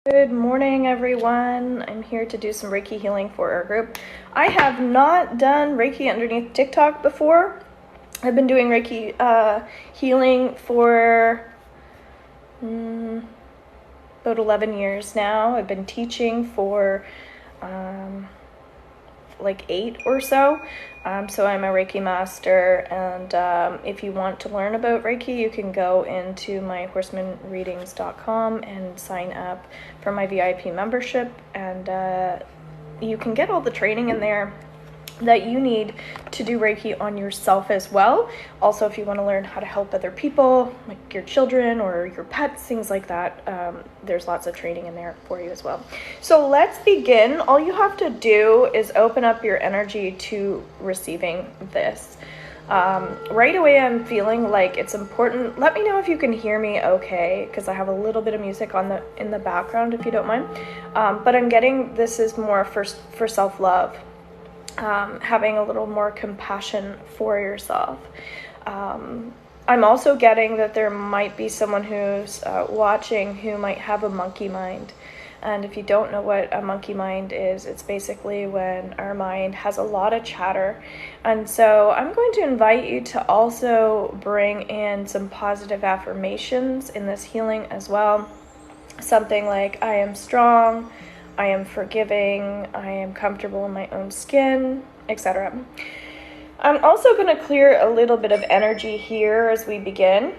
Good morning, everyone. I'm here to do some Reiki healing for our group. I have not done Reiki underneath TikTok before. I've been doing Reiki healing for about 11 years now. I've been teaching for like 8 or so. So I'm a Reiki master, and if you want to learn about Reiki, you can go into my horsemanreadings.com and sign up for my VIP membership, and you can get all the training in there that you need to do Reiki on yourself as well. Also, if you want to learn how to help other people, like your children or your pets, things like that, there's lots of training in there for you as well. So let's begin. All you have to do is open up your energy to receiving this. Right away, I'm feeling like it's important. Let me know if you can hear me okay, because I have a little bit of music in the background, if you don't mind. But I'm getting this is more for self-love. Having a little more compassion for yourself. I'm also getting that there might be someone who's watching who might have a monkey mind. And if you don't know what a monkey mind is, it's basically when our mind has a lot of chatter. And so I'm going to invite you to also bring in some positive affirmations in this healing as well. Something like, I am strong, I am forgiving, I am comfortable in my own skin, etc. I'm also going to clear a little bit of energy here as we begin.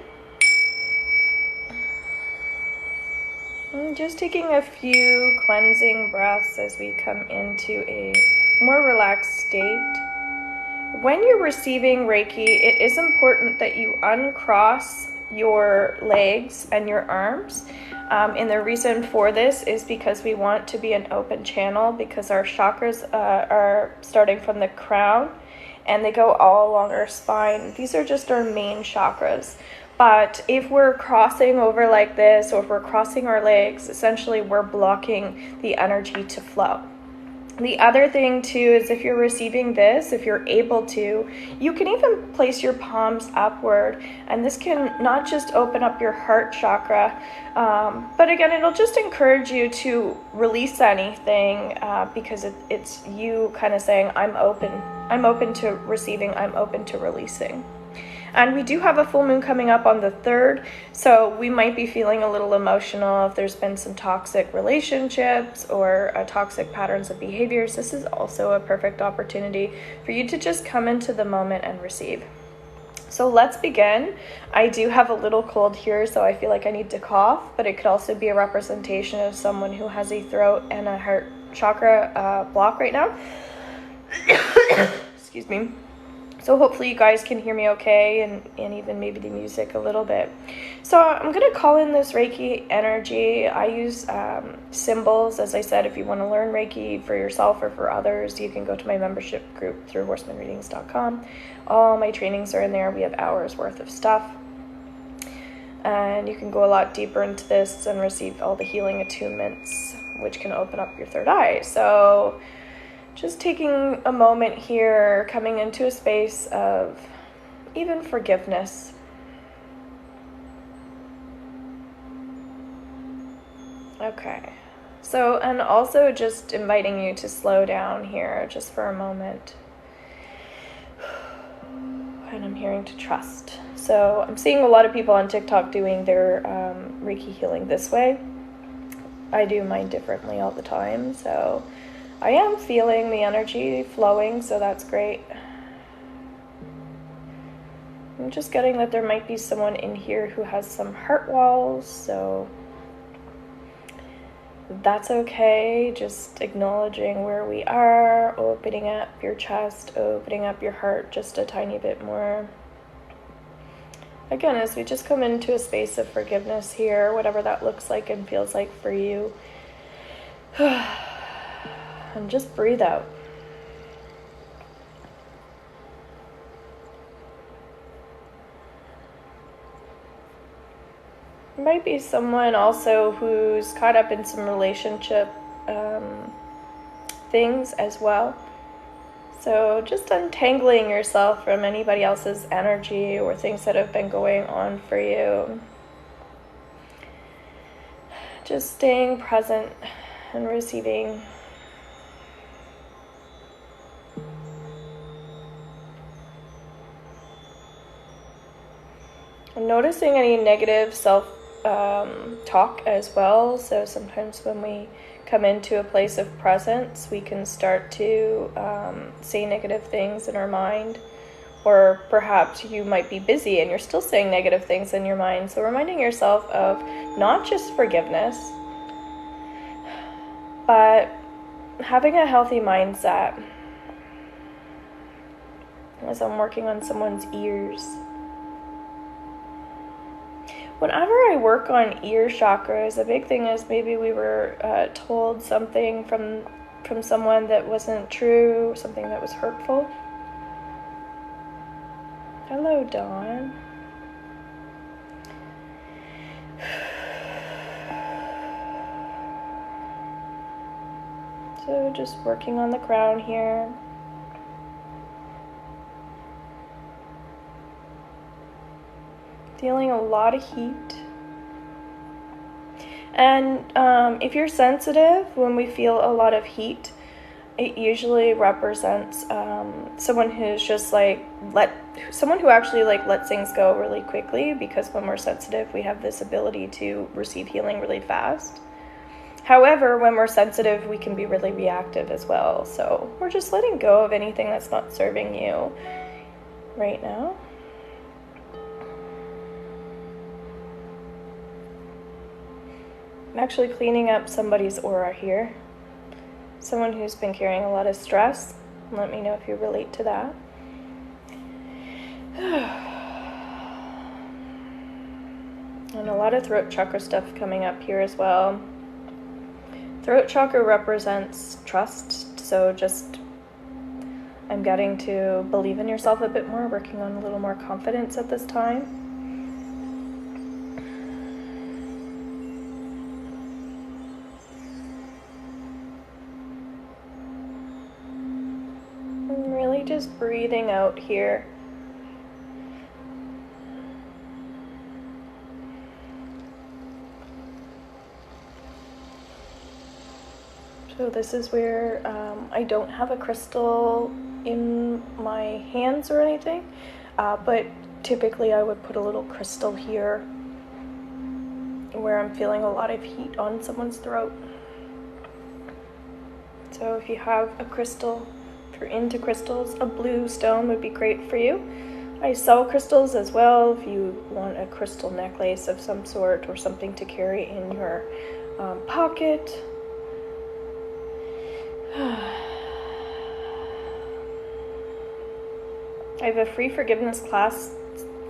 I'm just taking a few cleansing breaths as we come into a more relaxed state. When you're receiving Reiki, it is important that you uncross your legs and your arms. And the reason for this is because we want to be an open channel, because our chakras are starting from the crown and they go all along our spine. These are just our main chakras. But if we're crossing over like this, or if we're crossing our legs, essentially we're blocking the energy to flow. The other thing too is if you're receiving this, if you're able to, you can even place your palms upward, and this can not just open up your heart chakra, but again, it'll just encourage you to release anything, because it's you kind of saying, I'm open to receiving, I'm open to releasing. And we do have a full moon coming up on the 3rd, so we might be feeling a little emotional if there's been some toxic relationships or toxic patterns of behaviors. This is also a perfect opportunity for you to just come into the moment and receive. So let's begin. I do have a little cold here, so I feel like I need to cough, but it could also be a representation of someone who has a throat and a heart chakra block right now. Excuse me. So hopefully you guys can hear me okay, and even maybe the music a little bit. So I'm going to call in this Reiki energy. I use symbols. As I said, if you want to learn Reiki for yourself or for others, you can go to my membership group through horsemanreadings.com. All my trainings are in there. We have hours worth of stuff. And you can go a lot deeper into this and receive all the healing attunements, which can open up your third eye. So just taking a moment here, coming into a space of even forgiveness. Okay. So, and also just inviting you to slow down here just for a moment. And I'm hearing to trust. So I'm seeing a lot of people on TikTok doing their Reiki healing this way. I do mine differently all the time, so I am feeling the energy flowing, so that's great. I'm just getting that there might be someone in here who has some heart walls, so that's okay. Just acknowledging where we are, opening up your chest, opening up your heart just a tiny bit more. Again, as we just come into a space of forgiveness here, whatever that looks like and feels like for you. And just breathe out. Might be someone also who's caught up in some relationship things as well. So just untangling yourself from anybody else's energy or things that have been going on for you. Just staying present and receiving. And noticing any negative self-talk as well. So sometimes when we come into a place of presence, we can start to say negative things in our mind. Or perhaps you might be busy and you're still saying negative things in your mind. So reminding yourself of not just forgiveness, but having a healthy mindset. As I'm working on someone's ears. Whenever I work on ear chakras, a big thing is maybe we were told something from someone that wasn't true, something that was hurtful. Hello, Dawn. So just working on the crown here. Feeling a lot of heat. And if you're sensitive, when we feel a lot of heat, it usually represents someone who's just like someone who actually like lets things go really quickly, because when we're sensitive, we have this ability to receive healing really fast. However, when we're sensitive, we can be really reactive as well. So we're just letting go of anything that's not serving you right now. I'm actually cleaning up somebody's aura here. Someone who's been carrying a lot of stress. Let me know if you relate to that. And a lot of throat chakra stuff coming up here as well. Throat chakra represents trust, so just I'm getting to believe in yourself a bit more, working on a little more confidence at this time. And really just breathing out here. So this is where I don't have a crystal in my hands or anything, but typically I would put a little crystal here where I'm feeling a lot of heat on someone's throat. So if you have a crystal, if you're into crystals, a blue stone would be great for you. I sell crystals as well if you want a crystal necklace of some sort or something to carry in your pocket. I have a free forgiveness class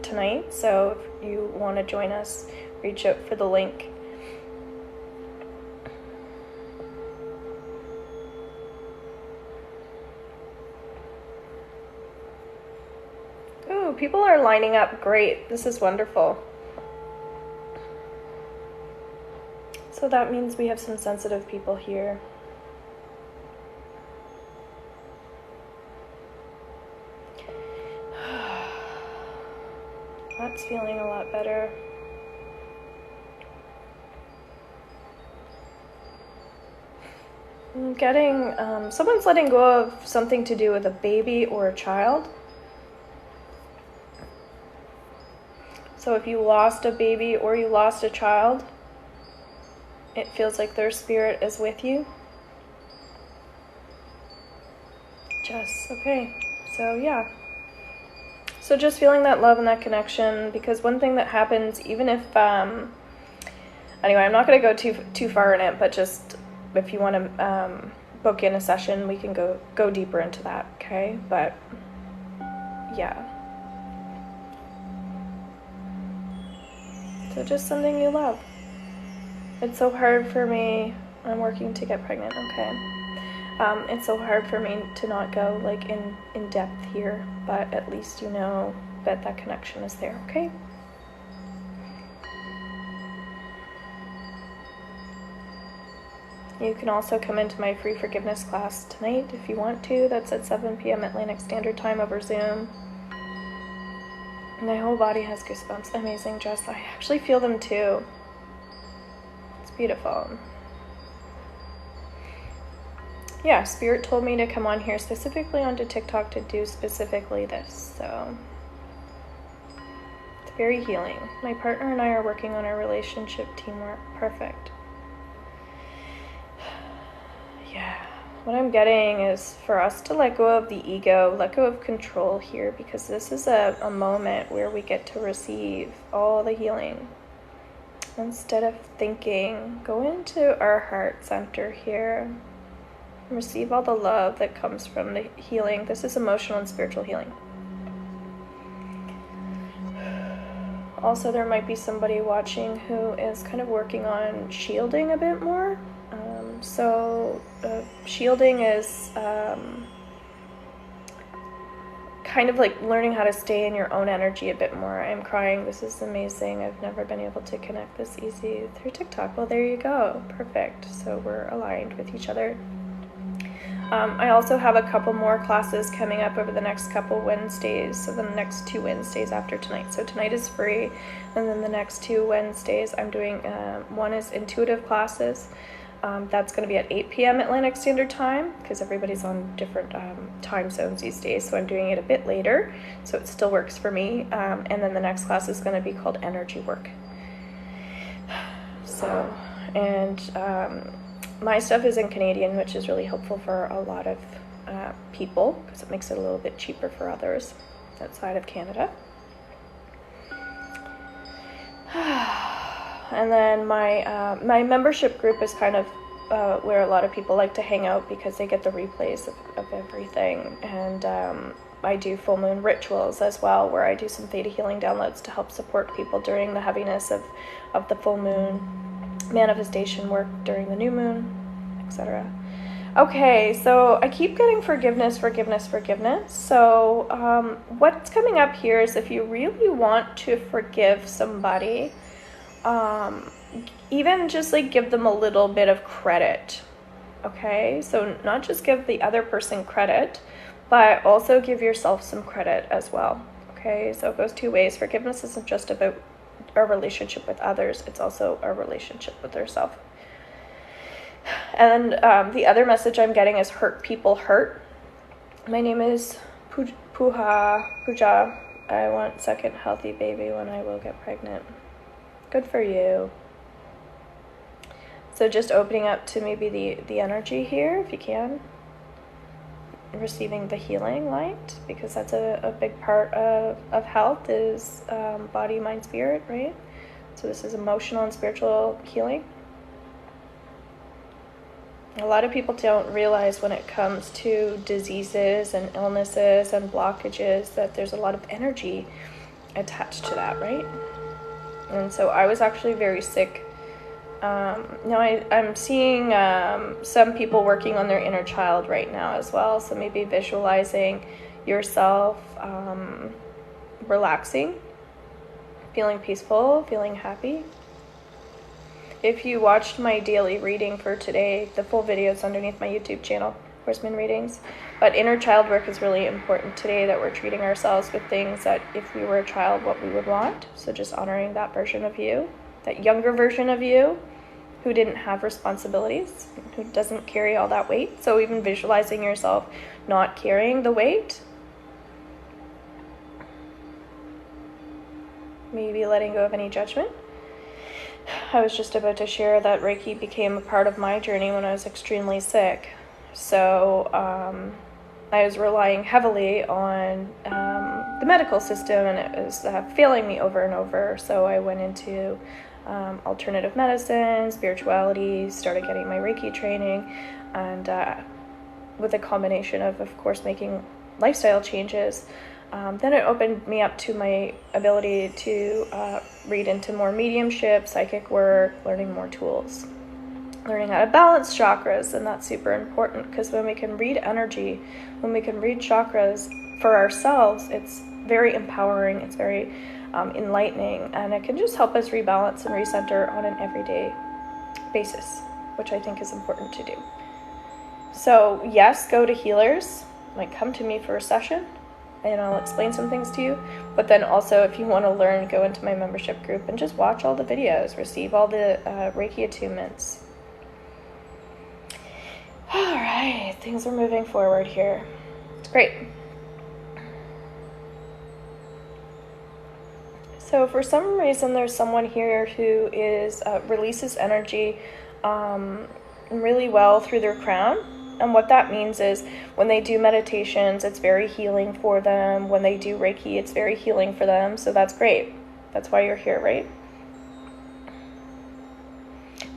tonight, so if you want to join us, reach out for the link. Ooh, people are lining up. Great. This is wonderful. So that means we have some sensitive people here. That's feeling a lot better. I'm getting, someone's letting go of something to do with a baby or a child. So if you lost a baby or you lost a child, it feels like their spirit is with you. Okay, so yeah. So just feeling that love and that connection, because one thing that happens, even if, anyway, I'm not going to go too far in it, but just if you want to book in a session, we can go deeper into that, okay? But yeah. So just something you love. It's so hard for me, I'm working to get pregnant, okay? It's so hard for me to not go like in depth here, but at least you know that connection is there, okay? You can also come into my free forgiveness class tonight if you want to. That's at 7 p.m. Atlantic Standard Time over Zoom. My whole body has goosebumps. Amazing, Jess. I actually feel them too. It's Beautiful. Yeah, Spirit told me to come on here specifically onto TikTok to do specifically this, so it's very healing. My partner and I are working on our relationship teamwork. Perfect. Yeah, what I'm getting is for us to let go of the ego, let go of control here, because this is a moment where we get to receive all the healing. Instead of thinking, go into our heart center here. Receive all the love that comes from the healing. This is emotional and spiritual healing. Also, there might be somebody watching who is kind of working on shielding a bit more. Shielding is kind of like learning how to stay in your own energy a bit more. I'm crying. This is amazing. I've never been able to connect this easy through TikTok. Well, there you go. Perfect. So we're aligned with each other. I also have a couple more classes coming up over the next couple Wednesdays, so the next 2 Wednesdays after tonight. So tonight is free, and then the next 2 Wednesdays I'm doing, one is intuitive classes. That's going to be at 8 p.m. Atlantic Standard Time, because everybody's on different time zones these days, so I'm doing it a bit later, so it still works for me. And then the next class is going to be called Energy Work. So, and my stuff is in Canadian, which is really helpful for a lot of people, because it makes it a little bit cheaper for others outside of Canada. And then my membership group is kind of where a lot of people like to hang out, because they get the replays of everything. And I do full moon rituals as well, where I do some theta healing downloads to help support people during the heaviness of the full moon, manifestation work during the new moon, etc. Okay, so I keep getting forgiveness. So what's coming up here is if you really want to forgive somebody, even just like give them a little bit of credit. Okay, so not just give the other person credit, but also give yourself some credit as well. Okay, so it goes 2 ways. Forgiveness isn't just about our relationship with others, it's also our relationship with ourselves. And the other message I'm getting is hurt people hurt. My name is Pooja. I want second healthy baby when I will get pregnant. Good for you. So just opening up to maybe the energy here, if you can. Receiving the healing light, because that's a big part of health is body, mind, spirit, right? So this is emotional and spiritual healing. A lot of people don't realize when it comes to diseases and illnesses and blockages that there's a lot of energy attached to that, right? And so I was actually very sick. Now I'm seeing some people working on their inner child right now as well. So maybe visualizing yourself relaxing, feeling peaceful, feeling happy. If you watched my daily reading for today, the full video is underneath my YouTube channel, Horseman Readings. But inner child work is really important today, that we're treating ourselves with things that if we were a child, what we would want. So just honoring that version of you, that younger version of you who didn't have responsibilities, who doesn't carry all that weight. So even visualizing yourself not carrying the weight. Maybe letting go of any judgment. I was just about to share that Reiki became a part of my journey when I was extremely sick. So I was relying heavily on the medical system, and it was failing me over and over. So I went into alternative medicine, spirituality, started getting my Reiki training, and with a combination of course, making lifestyle changes. Then it opened me up to my ability to read into more mediumship, psychic work, learning more tools, learning how to balance chakras, and that's super important, because when we can read energy, when we can read chakras for ourselves, it's very empowering, it's very enlightening, and it can just help us rebalance and recenter on an everyday basis, which I think is important to do. So yes, go to healers, like come to me for a session, and I'll explain some things to you, but But then also, if you want to learn, go into my membership group and just watch all the videos, receive all the Reiki attunements. All right, things are moving forward here. It's great. So for some reason, there's someone here who is releases energy really well through their crown. And what that means is when they do meditations, it's very healing for them. When they do Reiki, it's very healing for them. So that's great. That's why you're here, right?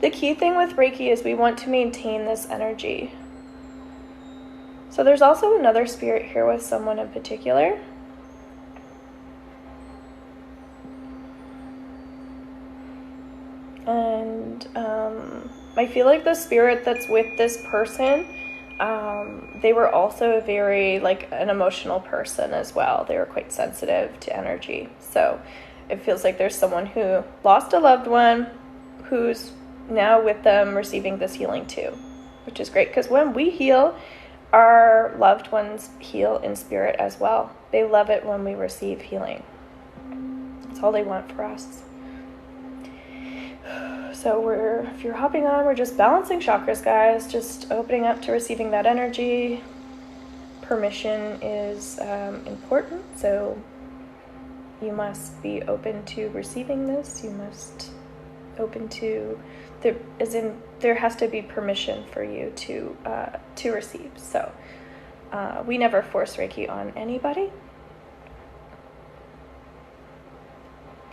The key thing with Reiki is we want to maintain this energy. So there's also another spirit here with someone in particular. And I feel like the spirit that's with this person, they were also very like an emotional person as well. They were quite sensitive to energy. So it feels like there's someone who lost a loved one who's now with them receiving this healing too, which is great because when we heal, our loved ones heal in spirit as well. They love it when we receive healing. That's all they want for us. So if you're hopping on, we're just balancing chakras, guys, just opening up to receiving that energy. Permission is important, so you must be open to receiving this. You must open to, there has to be permission for you to receive. So we never force Reiki on anybody.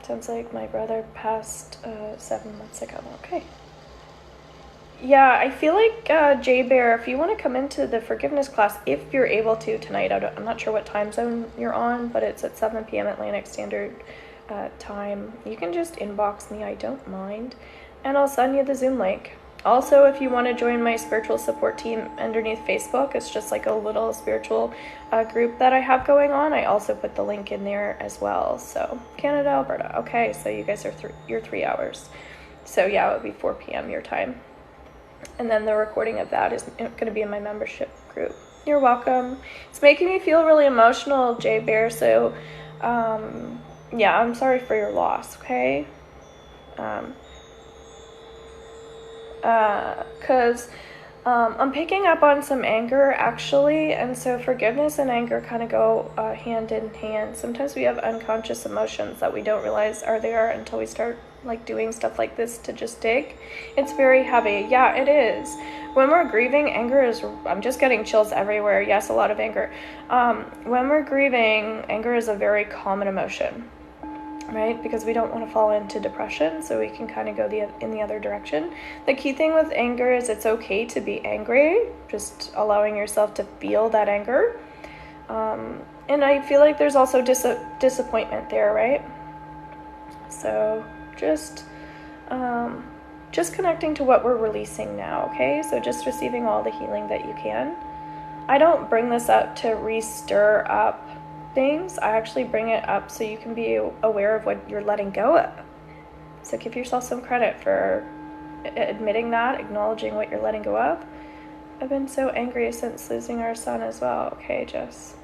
Sounds like my brother passed 7 months ago. Okay. Yeah, I feel like Jay Bear, if you want to come into the forgiveness class, if you're able to tonight, I'm not sure what time zone you're on, but it's at 7 p.m. Atlantic Standard Time. You can just inbox me, I don't mind, and I'll send you the Zoom link. Also, if you want to join my spiritual support team underneath Facebook, it's just like a little spiritual group that I have going on. I also put the link in there as well. So Canada, Alberta. Okay, so you guys are you're 3 hours. So yeah, it would be 4 p.m. your time. And then the recording of that is going to be in my membership group. You're welcome. It's making me feel really emotional, Jay Bear. So yeah, I'm sorry for your loss. Okay. Because I'm picking up on some anger actually, and so forgiveness and anger kind of go hand in hand. Sometimes we have unconscious emotions that we don't realize are there until we start like doing stuff like this to just dig. It's very heavy. Yeah, it is. When we're grieving, anger is, I'm just getting chills everywhere. Yes, a lot of anger. When we're grieving, anger is a very common emotion. Right? Because we don't want to fall into depression, so we can kind of go in the other direction. The key thing with anger is it's okay to be angry, just allowing yourself to feel that anger. And I feel like there's also disappointment there, right? So just connecting to what we're releasing now, okay? So just receiving all the healing that you can. I don't bring this up to re-stir up things. I actually bring it up so you can be aware of what you're letting go of. So give yourself some credit for admitting that, acknowledging what you're letting go of. I've been so angry since losing our son as well. Okay, Jess.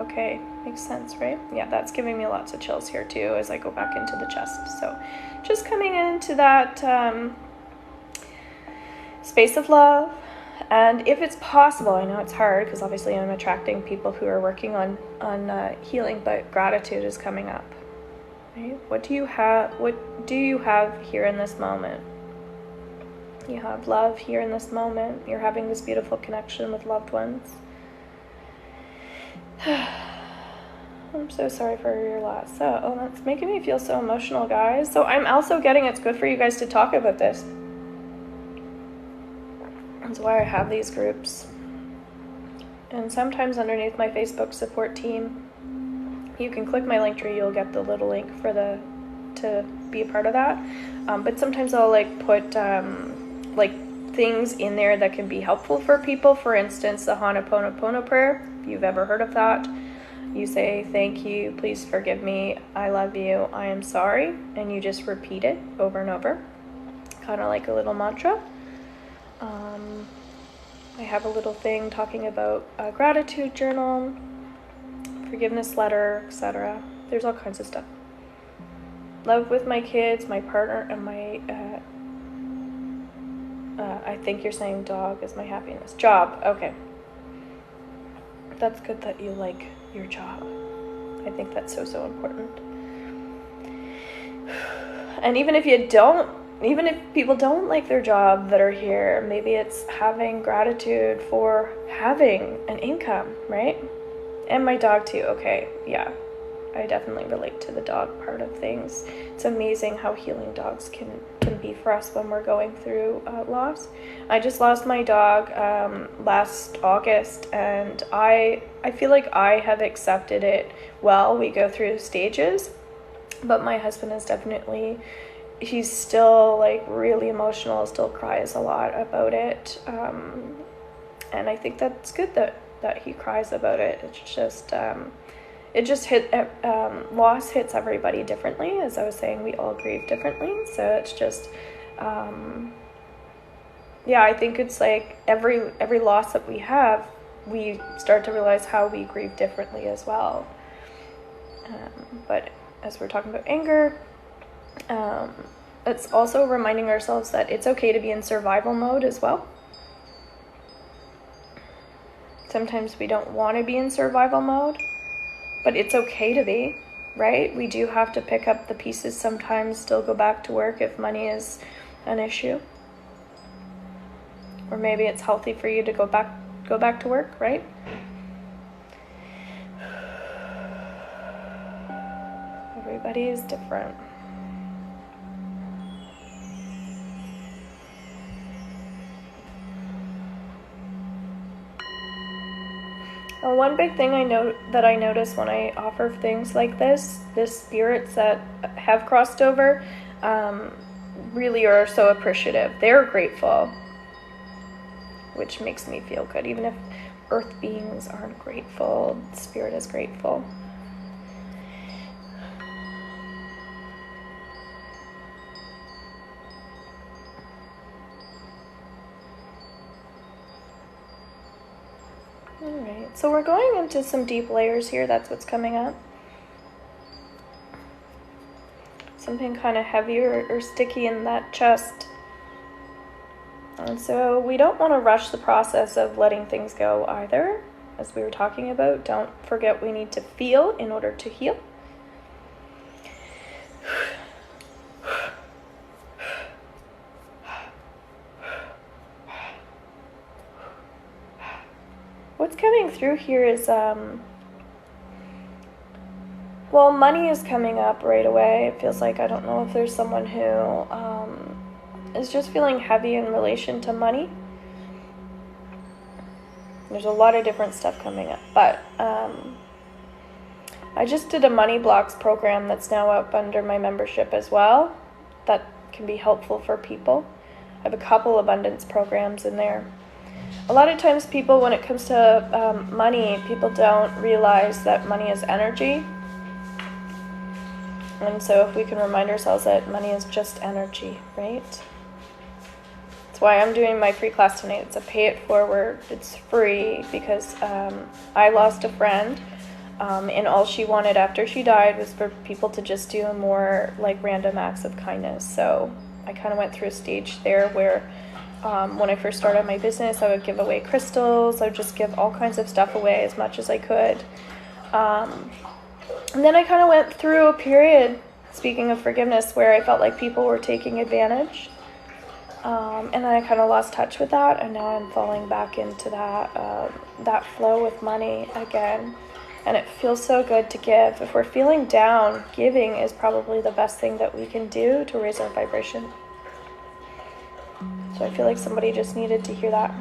Okay, makes sense, right? Yeah, that's giving me lots of chills here too as I go back into the chest. So just coming into that space of love. And if it's possible, I know it's hard because obviously I'm attracting people who are working on healing, but gratitude is coming up. Right? What do you have here in this moment? You have love here in this moment. You're having this beautiful connection with loved ones. I'm so sorry for your loss. Oh, that's making me feel so emotional, guys. So I'm also getting it's good for you guys to talk about this. That's why I have these groups. And sometimes underneath my Facebook support team, you can click my link tree, you'll get the little link for to be a part of that. But sometimes I'll like put like things in there that can be helpful for people. For instance, the Ho'oponopono prayer, if you've ever heard of that. You say, thank you, please forgive me, I love you, I am sorry. And you just repeat it over and over, kind of like a little mantra. I have a little thing talking about a gratitude journal, forgiveness letter, etc. There's all kinds of stuff. Love with my kids, my partner, and my, I think you're saying dog is my happiness. Job, okay. That's good that you like your job. I think that's so important. And even if people don't like their job that are here, maybe it's having gratitude for having an income, right? And my dog too, okay, yeah. I definitely relate to the dog part of things. It's amazing how healing dogs can be for us when we're going through loss. I just lost my dog last August, and I feel like I have accepted it well. We go through stages, but my husband is definitely, he's still like really emotional, still cries a lot about it. And I think that's good that he cries about it. It's just, loss hits everybody differently. As I was saying, we all grieve differently. So it's just, I think it's like every loss that we have, we start to realize how we grieve differently as well. But as we're talking about anger, it's also reminding ourselves that it's okay to be in survival mode as well. Sometimes we don't want to be in survival mode, but it's okay to be, right? We do have to pick up the pieces sometimes, still go back to work if money is an issue. Or maybe it's healthy for you to go back to work, right? Everybody is different. One big thing I notice when I offer things like this, the spirits that have crossed over really are so appreciative. They're grateful, which makes me feel good. Even if earth beings aren't grateful, spirit is grateful. Alright, so we're going into some deep layers here. That's what's coming up. Something kind of heavy or sticky in that chest. And so we don't want to rush the process of letting things go either. As we were talking about, don't forget we need to feel in order to heal. What's coming through here is, well, money is coming up right away. It feels like, I don't know if there's someone who is just feeling heavy in relation to money. There's a lot of different stuff coming up, but I just did a money blocks program that's now up under my membership as well. That can be helpful for people. I have a couple abundance programs in there. A lot of times people, when it comes to money, people don't realize that money is energy. And so if we can remind ourselves that money is just energy, right? That's why I'm doing my free class tonight. It's a pay it forward. It's free because I lost a friend, and all she wanted after she died was for people to just do more like random acts of kindness. So I kind of went through a stage there where when I first started my business, I would give away crystals. I would just give all kinds of stuff away as much as I could. And then I kind of went through a period, speaking of forgiveness, where I felt like people were taking advantage. And then I kind of lost touch with that, and now I'm falling back into that flow with money again. And it feels so good to give. If we're feeling down, giving is probably the best thing that we can do to raise our vibration. So I feel like somebody just needed to hear that.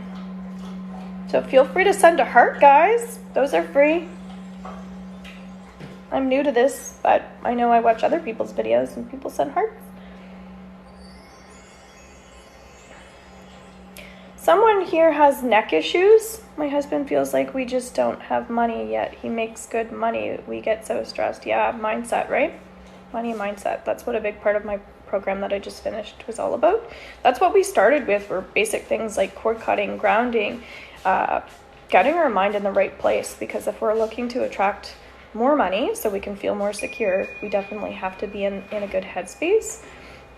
So feel free to send a heart, guys. Those are free. I'm new to this, but I know I watch other people's videos and people send hearts. Someone here has neck issues. My husband feels like we just don't have money yet. He makes good money. We get so stressed. Yeah, mindset, right? Money mindset. That's what a big part of my program that I just finished was all about. That's what we started with, were basic things like cord cutting, grounding, getting our mind in the right place, because if we're looking to attract more money so we can feel more secure, we definitely have to be in a good headspace.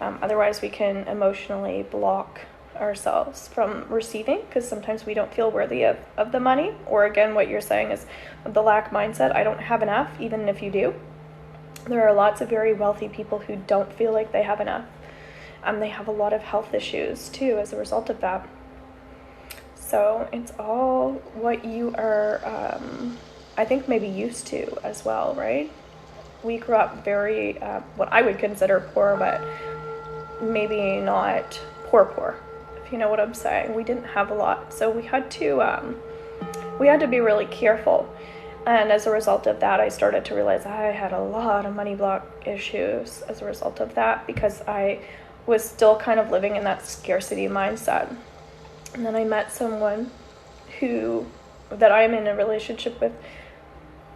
Otherwise, we can emotionally block ourselves from receiving, because sometimes we don't feel worthy of the money. Or again, what you're saying is the lack mindset. I don't have enough, even if you do. There are lots of very wealthy people who don't feel like they have enough. They have a lot of health issues too as a result of that. So it's all what you are, I think, maybe used to as well, right? We grew up very, what I would consider poor, but maybe not poor, if you know what I'm saying. We didn't have a lot, so we had to be really careful. And as a result of that, I started to realize I had a lot of money block issues as a result of that, because I was still kind of living in that scarcity mindset. And then I met someone that I'm in a relationship with,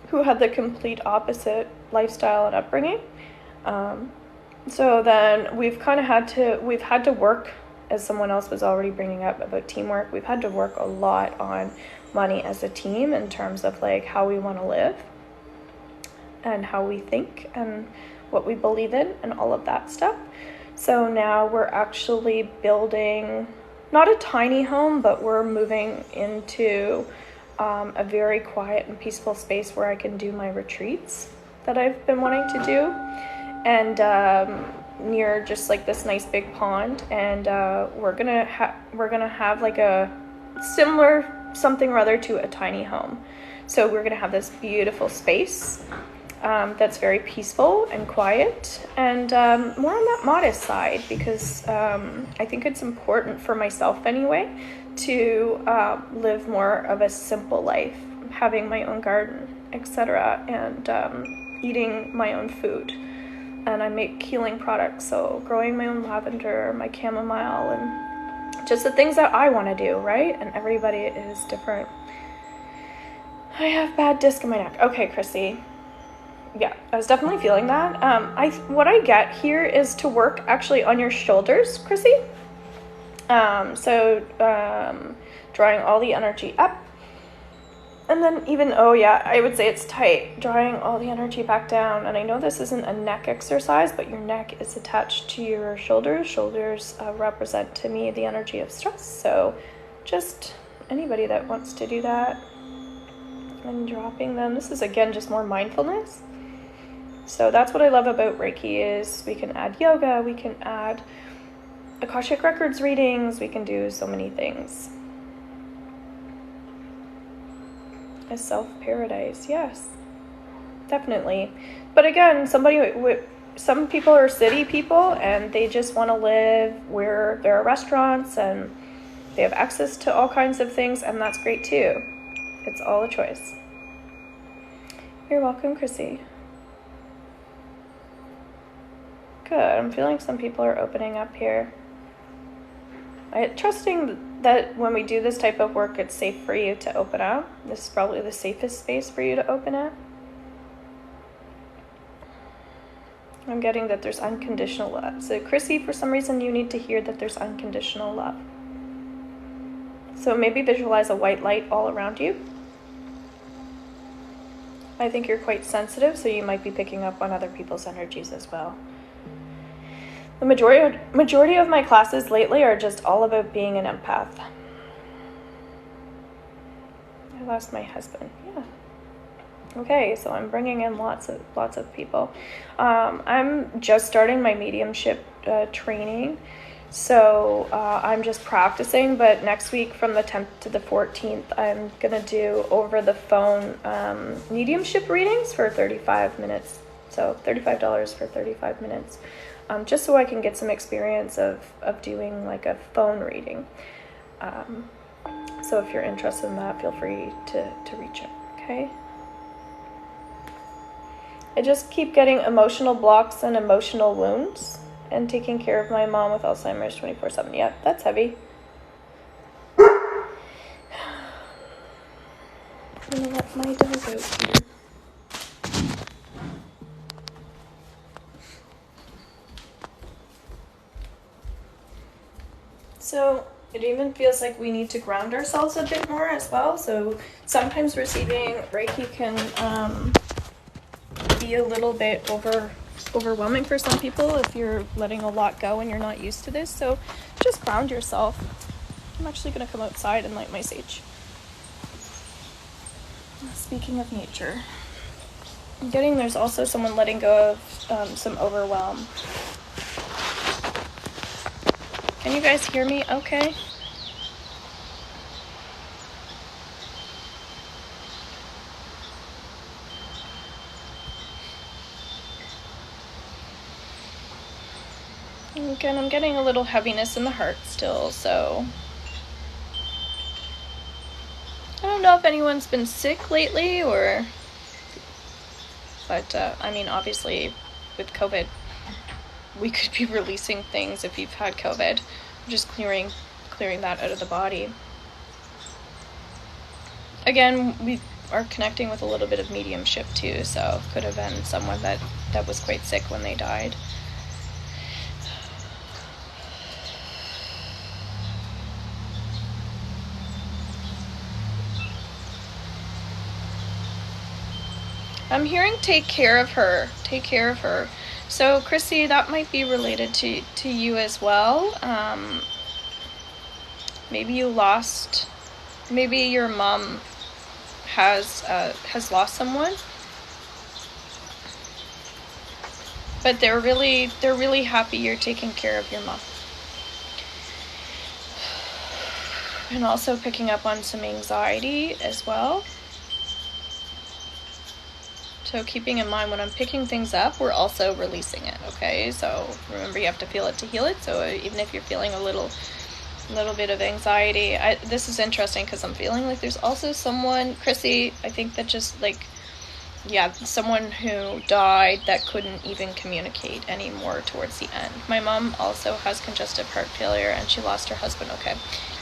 who had the complete opposite lifestyle and upbringing. So then we've had to work, as someone else was already bringing up about teamwork, we've had to work a lot on money as a team, in terms of like how we want to live and how we think and what we believe in and all of that stuff. So now we're actually building, not a tiny home, but we're moving into a very quiet and peaceful space where I can do my retreats that I've been wanting to do, and near just like this nice big pond. And we're gonna have like a similar something or other to a tiny home. So we're gonna have this beautiful space that's very peaceful and quiet, and more on that modest side, because I think it's important for myself anyway to live more of a simple life, having my own garden, etc., and eating my own food. And I make healing products, so growing my own lavender, my chamomile, and just the things that I want to do, right? And everybody is different. I have bad disc in my neck. Okay, Chrissy. Yeah, I was definitely feeling that. What I get here is to work actually on your shoulders, Chrissy. Drawing all the energy up. And then even, I would say it's tight, drawing all the energy back down. And I know this isn't a neck exercise, but your neck is attached to your shoulders. Shoulders represent to me the energy of stress. So just anybody that wants to do that, and dropping them. This is, again, just more mindfulness. So that's what I love about Reiki, is we can add yoga, we can add Akashic Records readings, we can do so many things. A self-paradise, yes, definitely. But again, some people are city people, and they just want to live where there are restaurants and they have access to all kinds of things, and that's great too. It's all a choice. You're welcome, Chrissy. Good. I'm feeling some people are opening up here. Trusting that when we do this type of work, it's safe for you to open up. This is probably the safest space for you to open up. I'm getting that there's unconditional love. So Chrissy, for some reason, you need to hear that there's unconditional love. So maybe visualize a white light all around you. I think you're quite sensitive, so you might be picking up on other people's energies as well. The majority of my classes lately are just all about being an empath. I lost my husband. Yeah. Okay, so I'm bringing in lots of people. I'm just starting my mediumship training, so I'm just practicing. But next week, from the 10th to the 14th, I'm gonna do over the phone mediumship readings for 35 minutes. So $35 for 35 minutes. Just so I can get some experience of doing like a phone reading. So if you're interested in that, feel free to reach out, okay? I just keep getting emotional blocks and emotional wounds, and taking care of my mom with Alzheimer's 24/7. Yeah, that's heavy. I'm gonna let my dog out here. So it even feels like we need to ground ourselves a bit more as well. So sometimes receiving Reiki can be a little bit overwhelming for some people if you're letting a lot go and you're not used to this. So just ground yourself. I'm actually going to come outside and light my sage. Speaking of nature, I'm getting there's also someone letting go of some overwhelm. Can you guys hear me okay? Again, I'm getting a little heaviness in the heart still, so I don't know if anyone's been sick lately but I mean, obviously with COVID, we could be releasing things if you've had COVID, just clearing that out of the body. Again, we are connecting with a little bit of mediumship too, so could have been someone that was quite sick when they died. I'm hearing take care of her. Take care of her. So, Chrissy, that might be related to you as well. Maybe you lost, maybe your mom has lost someone. But they're really happy you're taking care of your mom. And also picking up on some anxiety as well. So keeping in mind when I'm picking things up, we're also releasing it, okay? So remember, you have to feel it to heal it. So even if you're feeling a little bit of anxiety, this is interesting because I'm feeling like there's also someone, Chrissy, I think that just like, yeah, someone who died that couldn't even communicate anymore towards the end. My mom also has congestive heart failure and she lost her husband, okay?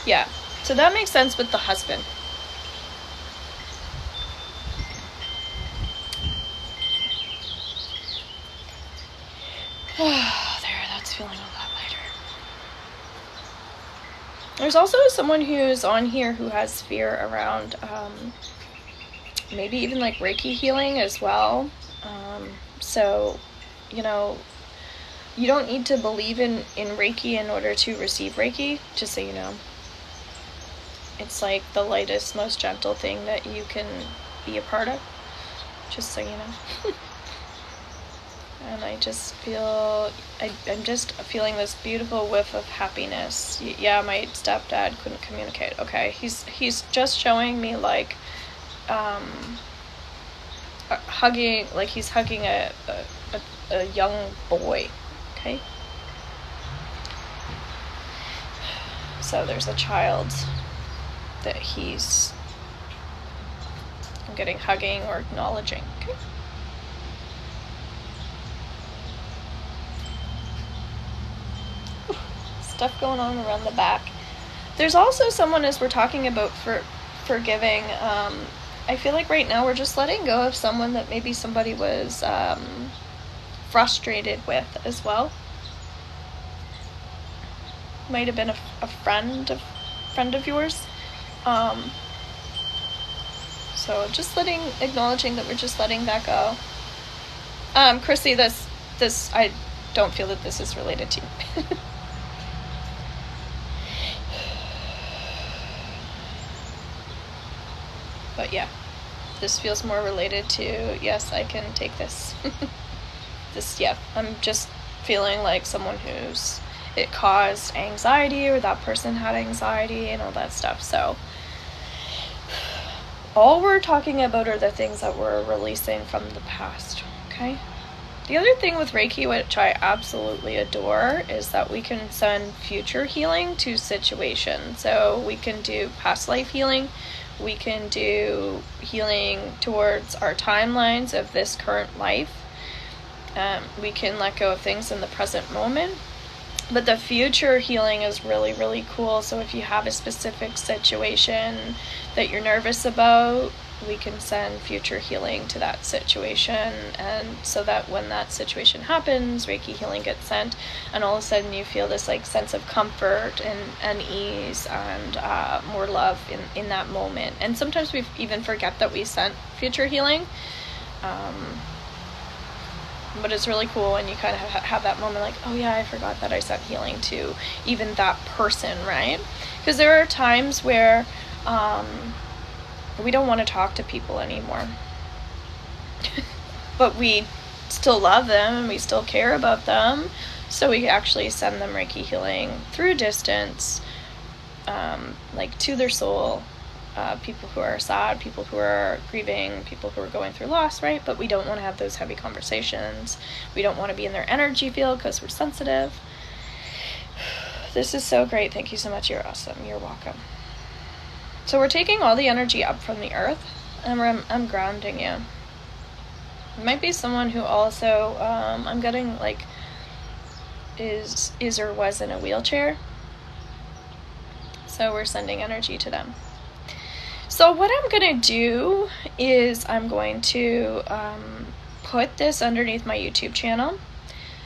Yeah, so that makes sense with the husband. There, that's feeling a lot lighter. There's also someone who's on here who has fear around maybe even like Reiki healing as well. So, you know, you don't need to believe in Reiki in order to receive Reiki, just so you know. It's like the lightest, most gentle thing that you can be a part of, just so you know. And I just feel, I'm just feeling this beautiful whiff of happiness. Yeah, my stepdad couldn't communicate. Okay, he's just showing me like, hugging, like he's hugging a young boy. Okay. So there's a child that I'm getting hugging or acknowledging. Okay. Stuff going on around the back. There's also someone, as we're talking about forgiving, I feel like right now we're just letting go of someone that maybe somebody was frustrated with as well. Might have been a friend of yours. So just acknowledging that we're just letting that go. Chrissy, this I don't feel that this is related to you. But yeah, this feels more related to, yes, I can take this. Yeah, I'm just feeling like someone it caused anxiety, or that person had anxiety and all that stuff. So all we're talking about are the things that we're releasing from the past, okay? The other thing with Reiki, which I absolutely adore, is that we can send future healing to situations. So we can do past life healing. We can do healing towards our timelines of this current life. We can let go of things in the present moment. But the future healing is really, really cool. So if you have a specific situation that you're nervous about, we can send future healing to that situation, and so that when that situation happens, Reiki healing gets sent, and all of a sudden you feel this like sense of comfort and ease and more love in that moment. And sometimes we even forget that we sent future healing. But it's really cool when you kind of have that moment like, oh yeah, I forgot that I sent healing to even that person, right? Because there are times where we don't want to talk to people anymore. But we still love them and we still care about them. So we actually send them Reiki healing through distance, like to their soul. People who are sad, people who are grieving, people who are going through loss, right? But we don't want to have those heavy conversations. We don't want to be in their energy field because we're sensitive. This is so great. Thank you so much. You're awesome. You're welcome. So we're taking all the energy up from the earth, and I'm grounding you. It might be someone who also, I'm getting like, is or was in a wheelchair. So we're sending energy to them. So what I'm going to do is I'm going to put this underneath my YouTube channel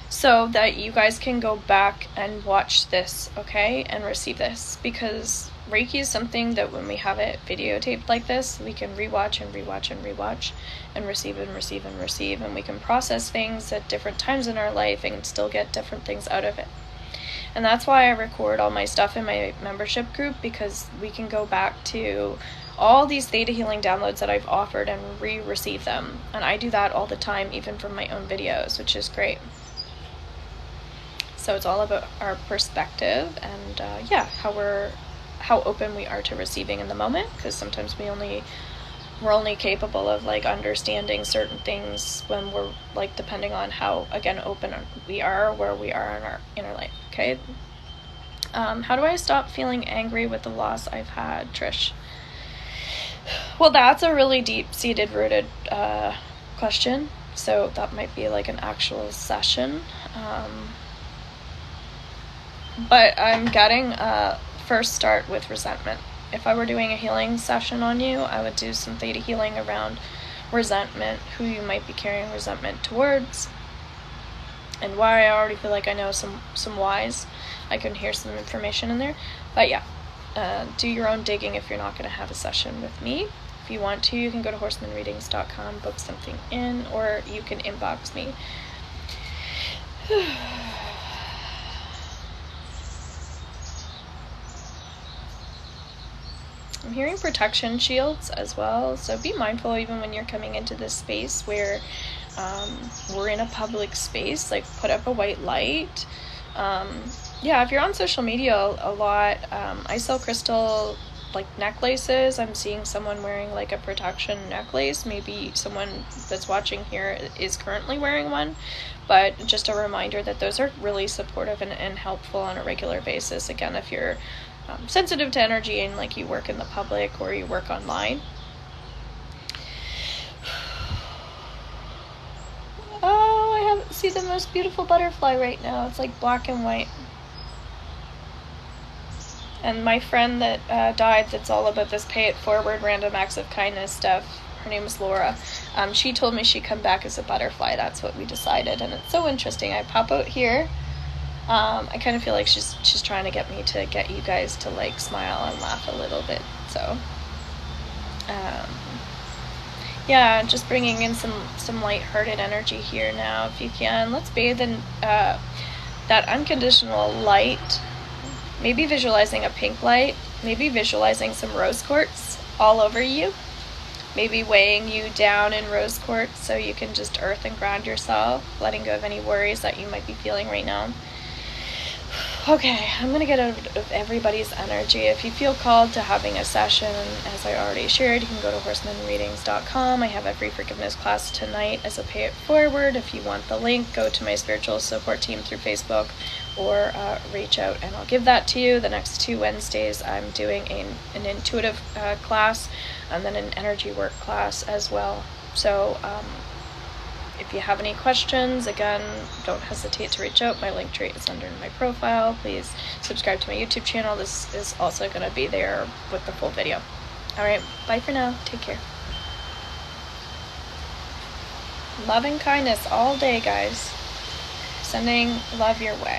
so that you guys can go back and watch this, okay, and receive this, because Reiki is something that when we have it videotaped like this, we can rewatch and rewatch and rewatch and receive and receive and receive, and we can process things at different times in our life and still get different things out of it. And that's why I record all my stuff in my membership group, because we can go back to all these theta healing downloads that I've offered and re-receive them. And I do that all the time, even from my own videos, which is great. So it's all about our perspective and how open we are to receiving in the moment, because sometimes we're only capable of like understanding certain things when we're like, depending on how, again, open we are, where we are in our inner life. Okay. How do I stop feeling angry with the loss I've had, Trish? Well, that's a really deep-seated, rooted question. So that might be like an actual session. But I'm getting first start with resentment. If I were doing a healing session on you, I would do some theta healing around resentment, who you might be carrying resentment towards, and why. I already feel like I know some whys. I can hear some information in there. But yeah, do your own digging if you're not going to have a session with me. If you want to, you can go to horsemanreadings.com, book something in, or you can inbox me. I'm hearing protection shields as well, so be mindful even when you're coming into this space where we're in a public space, like put up a white light. Yeah, if you're on social media a lot, I sell crystal like necklaces. I'm seeing someone wearing like a protection necklace. Maybe someone that's watching here is currently wearing one, but just a reminder that those are really supportive and helpful on a regular basis. Again, if you're sensitive to energy and like you work in the public or you work online. Oh, I see the most beautiful butterfly right now. It's like black and white. And my friend that died, that's all about this pay it forward, random acts of kindness stuff, her name is Laura. She told me she'd come back as a butterfly. That's what we decided, and it's so interesting. I pop out here. I kind of feel like she's trying to get me to get you guys to like smile and laugh a little bit. So, yeah, just bringing in some light-hearted energy here now, if you can. Let's bathe in that unconditional light. Maybe visualizing a pink light. Maybe visualizing some rose quartz all over you. Maybe weighing you down in rose quartz so you can just earth and ground yourself, letting go of any worries that you might be feeling right now. Okay, I'm going to get out of everybody's energy. If you feel called to having a session, as I already shared, you can go to horsemanreadings.com. I have a free forgiveness class tonight as a pay it forward. If you want the link, go to my spiritual support team through Facebook or reach out and I'll give that to you. The next 2 Wednesdays, I'm doing an intuitive class and then an energy work class as well. So, if you have any questions, again, don't hesitate to reach out. My link tree is under my profile. Please subscribe to my YouTube channel. This is also going to be there with the full video. All right, bye for now. Take care. Love and kindness all day, guys. Sending love your way.